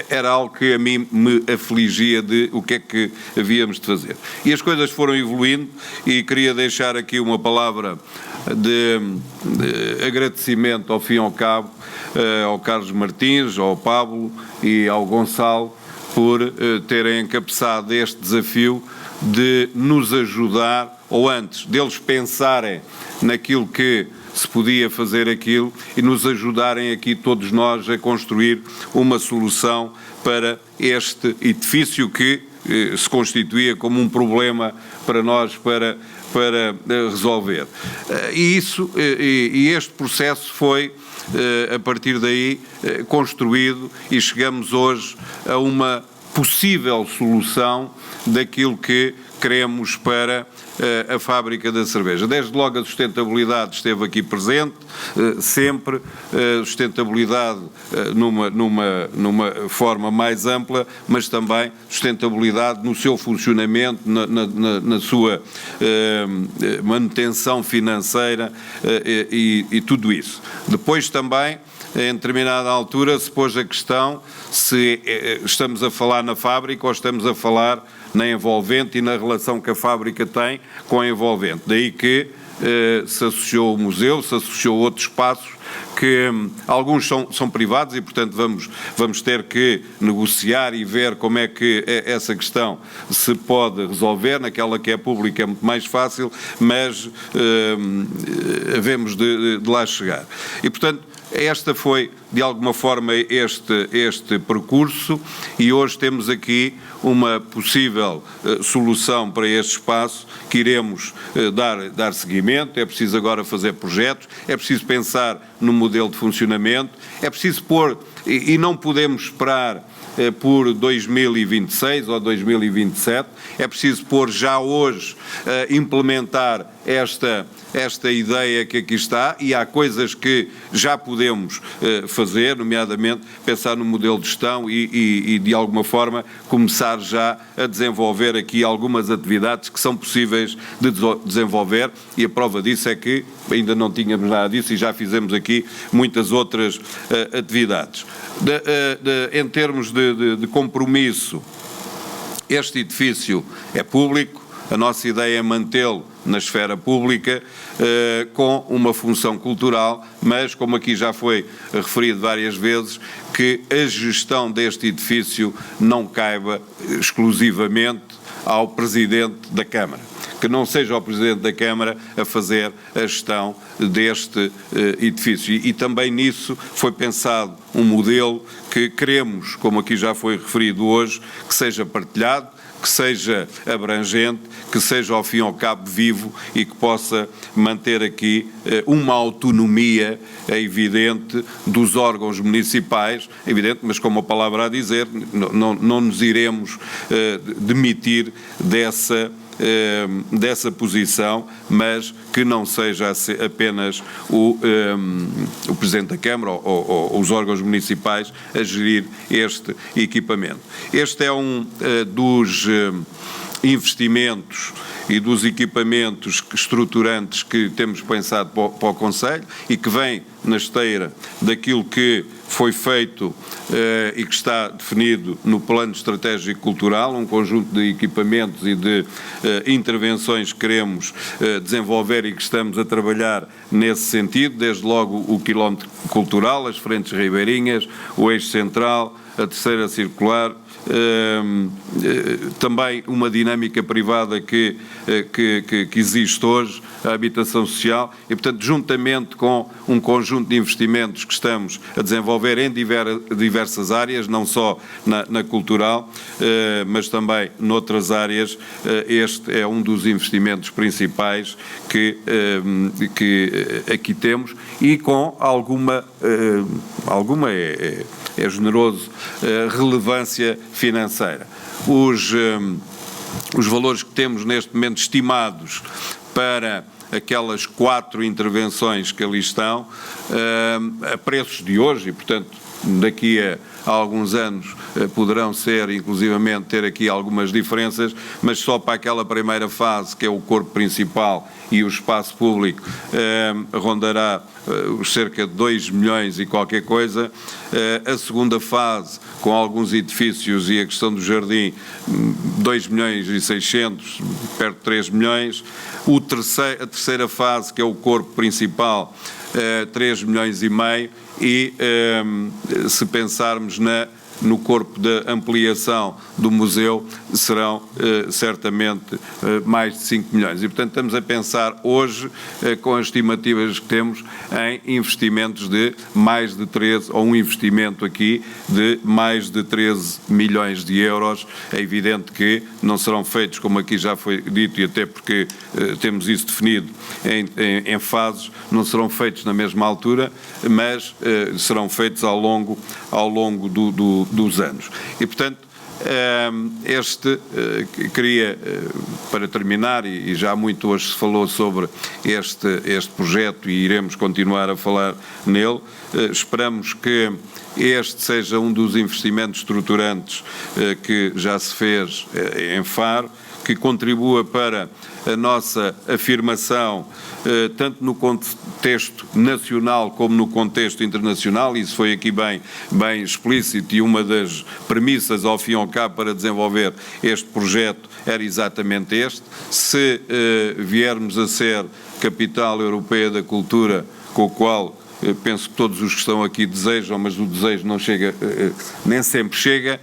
[SPEAKER 7] era algo que a mim me afligia de o que é que havíamos de fazer. E as coisas foram evoluindo e queria deixar aqui uma palavra de agradecimento ao fim e ao cabo ao Carlos Martins, ao Pablo e ao Gonçalo por terem encabeçado este desafio de nos ajudar, ou antes, deles pensarem naquilo que se podia fazer aquilo e nos ajudarem aqui todos nós a construir uma solução para este edifício que se constituía como um problema para nós, para resolver. E este processo foi, a partir daí, construído e chegamos hoje a uma possível solução daquilo que queremos para a fábrica da cerveja. Desde logo a sustentabilidade esteve aqui presente, sempre, sustentabilidade numa forma mais ampla, mas também sustentabilidade no seu funcionamento, na sua manutenção financeira e tudo isso. Depois também, em determinada altura, se pôs a questão se estamos a falar na fábrica ou estamos a falar na envolvente e na relação que a fábrica tem com a envolvente. Daí que se associou o museu, se associou outros espaços que alguns são privados e, portanto, vamos ter que negociar e ver como é que essa questão se pode resolver. Naquela que é pública é muito mais fácil, mas havemos de lá chegar. E, portanto, esta foi, de alguma forma, este percurso e hoje temos aqui uma possível solução para este espaço que iremos dar seguimento. É preciso agora fazer projetos, é preciso pensar no modelo de funcionamento, é preciso pôr, e não podemos esperar por 2026 ou 2027, é preciso pôr já hoje, implementar esta ideia que aqui está, e há coisas que já podemos fazer, nomeadamente pensar no modelo de gestão e de alguma forma começar já a desenvolver aqui algumas atividades que são possíveis de desenvolver, e a prova disso é que ainda não tínhamos nada disso e já fizemos aqui muitas outras atividades. Em termos de compromisso, este edifício é público, a nossa ideia é mantê-lo na esfera pública, com uma função cultural, mas, como aqui já foi referido várias vezes, que a gestão deste edifício não caiba exclusivamente ao Presidente da Câmara. Que não seja o Presidente da Câmara a fazer a gestão deste edifício. E também nisso foi pensado um modelo que queremos, como aqui já foi referido hoje, que seja partilhado, que seja abrangente, que seja ao fim e ao cabo vivo e que possa manter aqui uma autonomia evidente dos órgãos municipais, evidente, mas como a palavra a dizer, não nos iremos demitir dessa posição, mas que não seja apenas o Presidente da Câmara ou os órgãos municipais a gerir este equipamento. Este é um dos investimentos e dos equipamentos estruturantes que temos pensado para o Conselho e que vem na esteira daquilo que foi feito e que está definido no Plano Estratégico Cultural, um conjunto de equipamentos e de intervenções que queremos desenvolver e que estamos a trabalhar nesse sentido, desde logo o quilómetro cultural, as frentes ribeirinhas, o eixo central, a terceira circular, também uma dinâmica privada que existe hoje, a habitação social, e, portanto, juntamente com um conjunto de investimentos que estamos a desenvolver em diversas áreas, não só na cultural, mas também noutras áreas, este é um dos investimentos principais que aqui temos, e com alguma é generoso, relevância financeira. Os valores que temos neste momento estimados para aquelas 4 intervenções que ali estão, a preços de hoje, e, portanto, daqui há alguns anos poderão ser, inclusivamente, ter aqui algumas diferenças, mas só para aquela primeira fase, que é o corpo principal e o espaço público, rondará os cerca de 2 milhões e qualquer coisa. A segunda fase, com alguns edifícios e a questão do jardim, 2 milhões e 600, perto de 3 milhões. A terceira fase, que é o corpo principal, 3 milhões e meio, e se pensarmos no corpo de ampliação do museu, serão certamente mais de 5 milhões. E, portanto, estamos a pensar hoje, com as estimativas que temos, em investimentos de mais de 13, ou um investimento aqui de mais de 13 milhões de euros. É evidente que não serão feitos, como aqui já foi dito, e até porque temos isso definido em fases, não serão feitos na mesma altura, mas serão feitos ao longo dos anos. E, portanto, queria, para terminar, e já muito hoje se falou sobre este projeto e iremos continuar a falar nele, esperamos que este seja um dos investimentos estruturantes que já se fez em Faro, que contribua para a nossa afirmação, tanto no contexto nacional como no contexto internacional. Isso foi aqui bem explícito, e uma das premissas, ao fim e ao cabo, para desenvolver este projeto era exatamente este. Se viermos a ser capital europeia da cultura, com o qual penso que todos os que estão aqui desejam, mas o desejo não chega, nem sempre chega.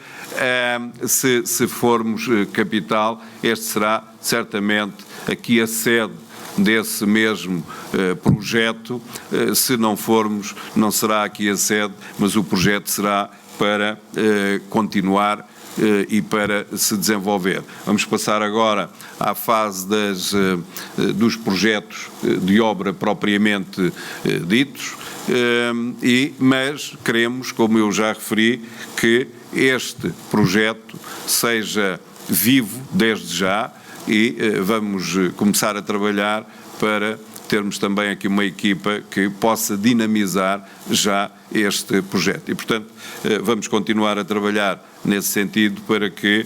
[SPEAKER 7] Se formos capital, este será certamente aqui a sede desse mesmo projeto. Se não formos, não será aqui a sede, mas o projeto será para continuar e para se desenvolver. Vamos passar agora à fase dos projetos de obra propriamente ditos, mas queremos, como eu já referi, que este projeto seja vivo desde já, e vamos começar a trabalhar para termos também aqui uma equipa que possa dinamizar já este projeto. E, portanto, vamos continuar a trabalhar nesse sentido para que,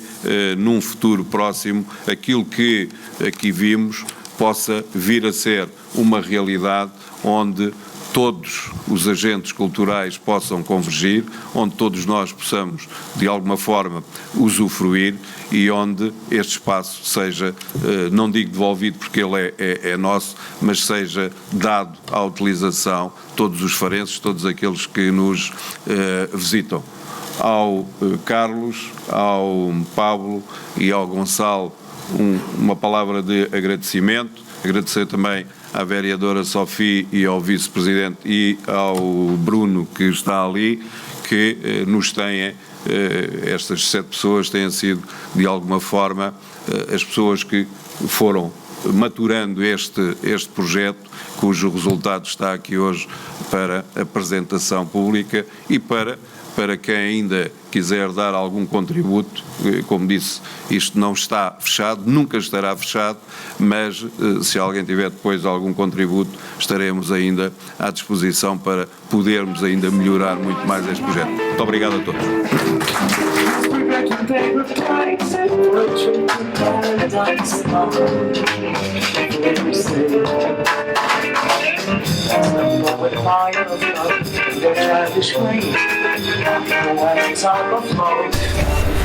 [SPEAKER 7] num futuro próximo, aquilo que aqui vimos possa vir a ser uma realidade onde todos os agentes culturais possam convergir, onde todos nós possamos, de alguma forma, usufruir, e onde este espaço seja, não digo devolvido porque ele é nosso, mas seja dado à utilização todos os farenses, todos aqueles que nos visitam. Ao Carlos, ao Pablo e ao Gonçalo, uma palavra de agradecimento. Agradecer também à vereadora Sofia e ao vice-presidente e ao Bruno, que está ali, que nos têm, estas 7 pessoas têm sido, de alguma forma, as pessoas que foram maturando este projeto, cujo resultado está aqui hoje para apresentação pública, e para quem ainda quiser dar algum contributo. Como disse, isto não está fechado, nunca estará fechado, mas se alguém tiver depois algum contributo, estaremos ainda à disposição para podermos ainda melhorar muito mais este projeto. Muito obrigado a todos.
[SPEAKER 8] Top of